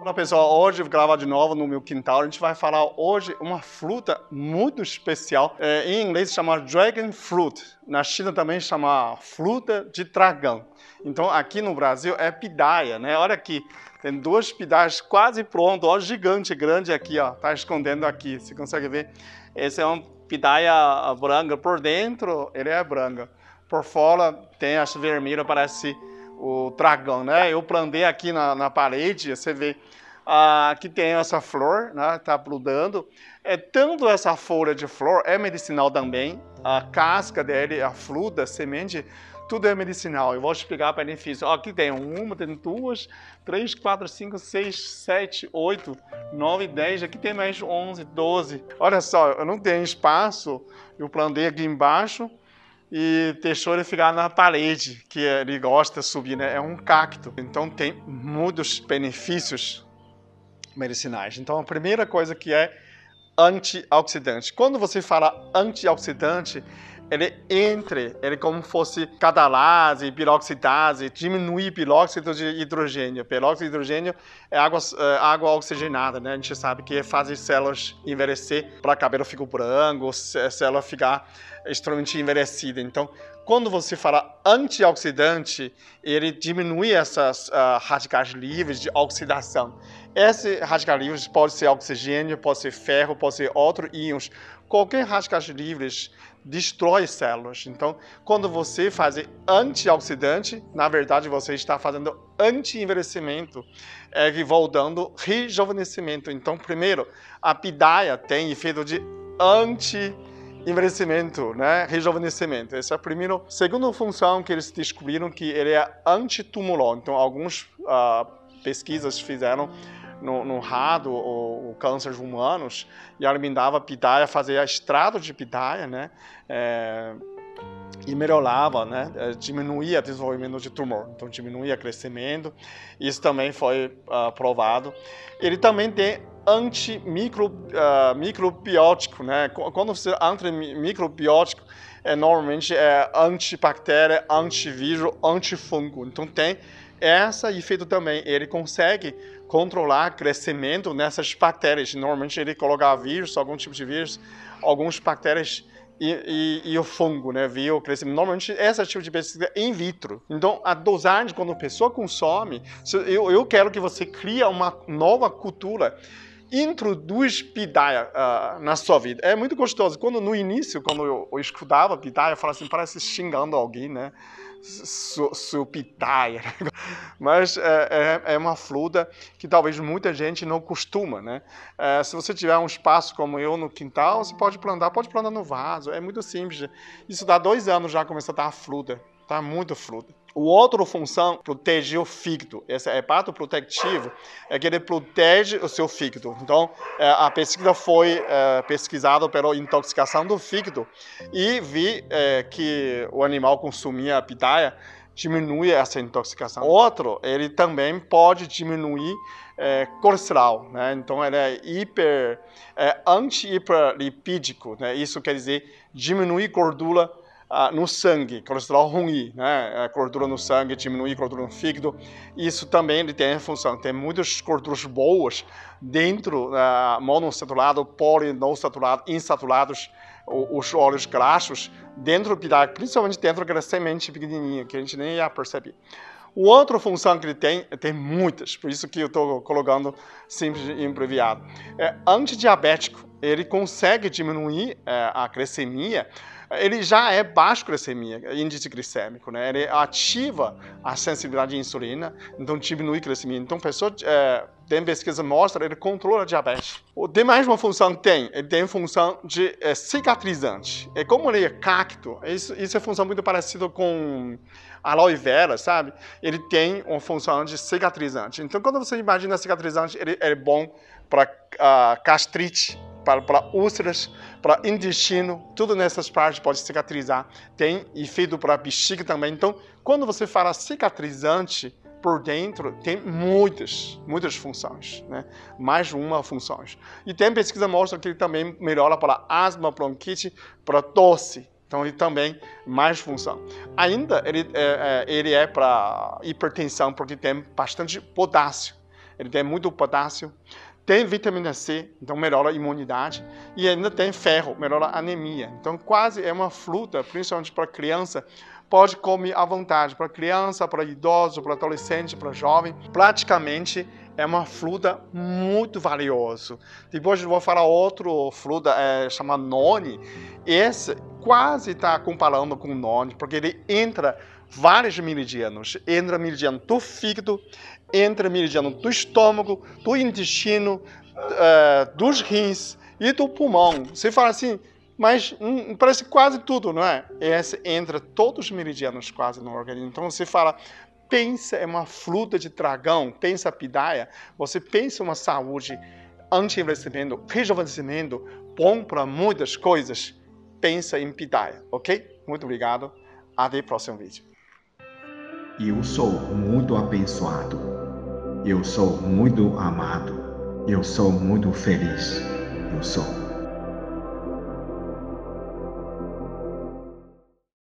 Olá pessoal, hoje eu vou gravar de novo no meu quintal. A gente vai falar hoje uma fruta muito especial. Em inglês chama Dragon Fruit. Na China também chama fruta de dragão. Então aqui no Brasil é pitaia, né? Olha aqui, tem duas pitaias quase prontas. Olha, gigante, grande aqui, ó. Tá escondendo aqui, você consegue ver? Esse é uma pitaia branca. Por dentro ele é branca. Por fora tem as vermelhas, parece o dragão, né? Eu plantei aqui na parede, você vê que tem essa flor, né? Tá brudando. Tanto essa folha de flor é medicinal também, a casca dele, a fruta, a semente, tudo é medicinal. Eu vou explicar benefícios. Aqui tem uma, tem duas, 3, 4, 5, 6, 7, 8, 9, 10. Aqui tem mais 11, 12. Olha só, eu não tenho espaço, eu plantei aqui embaixo e deixou ele ficar na parede, que ele gosta de subir, né? É um cacto, então tem muitos benefícios medicinais. Então a primeira coisa que é antioxidante. Quando você fala antioxidante, ele é como se fosse catalase, peroxidase, diminui peróxido de hidrogênio. Peróxido de hidrogênio é água oxigenada, né? A gente sabe que faz as células envelhecer, para o cabelo ficar branco, a célula ficar extremamente envelhecida. Então, quando você fala antioxidante, ele diminui essas radicais livres de oxidação. Esses radicais livres pode ser oxigênio, pode ser ferro, pode ser outros íons. Qualquer radicais livres destrói células. Então, quando você faz antioxidante, na verdade você está fazendo anti-envelhecimento, voltando rejuvenescimento. Então, primeiro, a pitaia tem efeito de anti-envelhecimento, né? Rejuvenescimento. Essa é a primeira. Segunda função que eles descobriram que ele é antitumoral. Então, algumas pesquisas fizeram no rato ou câncer humanos e alimentava a pitaia, fazia extrato de pitaia, né? E melhorava, né? Diminuía o desenvolvimento de tumor, então diminuía o crescimento. Isso também foi provado. Ele também tem antimicrobiótico, né? Quando você antimicrobiótico, normalmente é antibactéria, antivírus, antifungo. Então tem esse efeito também. Ele consegue controlar o crescimento nessas bactérias. Normalmente ele coloca vírus, algum tipo de vírus, algumas bactérias e o fungo, né? Viu o crescimento. Normalmente esse tipo de pesquisa é in vitro. Então a dosagem, quando a pessoa consome, eu quero que você crie uma nova cultura. Introduz pitaia na sua vida. É muito gostoso. Quando no início, quando eu escutava pitaia, eu falava assim, parece xingando alguém, né? Seu pitaia. Mas é uma fruta que talvez muita gente não costuma, né? Se você tiver um espaço como eu no quintal, você pode plantar no vaso. É muito simples. Isso dá 2 anos já começa a dar fruta. Tá muito fruta. O outra função, proteger o fígado. Esse hepatoprotetivo é que ele protege o seu fígado. Então, a pesquisa foi pesquisada pela intoxicação do fígado e vi que o animal consumia a pitaia, diminui essa intoxicação. Outro, ele também pode diminuir colesterol, né? Então, ele é anti-hiperlipídico, né? Isso quer dizer diminuir gordura no sangue, colesterol ruim, né? Gordura no sangue, diminuir gordura no fígado. Isso também ele tem a função. Tem muitas gorduras boas dentro, monoinsaturado, poliinsaturados, insaturados, os óleos graxos, dentro do pitaia, principalmente dentro daquela semente pequenininha, que a gente nem ia perceber. Outra função que ele tem muitas, por isso que eu estou colocando simples e abreviado. Antidiabético, ele consegue diminuir a glicemia. Ele já é baixo glicemia, índice glicêmico, né? Ele ativa a sensibilidade à insulina, então diminui a glicemia. Então, pessoa tem pesquisa que mostra ele controla a diabetes. Tem mais uma função que ele tem função de cicatrizante. Como ele é cacto, isso é função muito parecida com aloe vera, sabe? Ele tem uma função de cicatrizante. Então, quando você imagina cicatrizante, ele é bom para gastrite, para úlceras, para intestino, tudo nessas partes pode cicatrizar. Tem efeito para a bexiga também. Então, quando você fala cicatrizante, por dentro tem muitas funções, né? Mais de uma função. E tem pesquisa que mostra que ele também melhora para asma, bronquite, para tosse. Então, ele também mais função. Ainda, ele é para hipertensão, porque tem bastante potássio. ele tem muito potássio, tem vitamina C, então melhora a imunidade, e ainda tem ferro, melhora a anemia. Então quase é uma fruta, principalmente para criança, pode comer à vontade, para criança, para idoso, para adolescente, para jovem, praticamente é uma fruta muito valiosa. Depois eu vou falar outro fruta chamado noni. Esse quase está comparando com o noni, porque ele entra vários meridianos. Entra meridiano do fígado, entra meridiano do estômago, do intestino, dos rins e do pulmão. Você fala assim, mas parece quase tudo, não é? Esse entra todos os meridianos quase no organismo. Então você fala, pensa em uma fruta de dragão, pensa pitaia, você pensa em uma saúde, anti-envelhecimento, rejuvenescimento, bom para muitas coisas, pensa em pitaia, ok? Muito obrigado, até o próximo vídeo. Eu sou muito abençoado, eu sou muito amado, eu sou muito feliz, eu sou.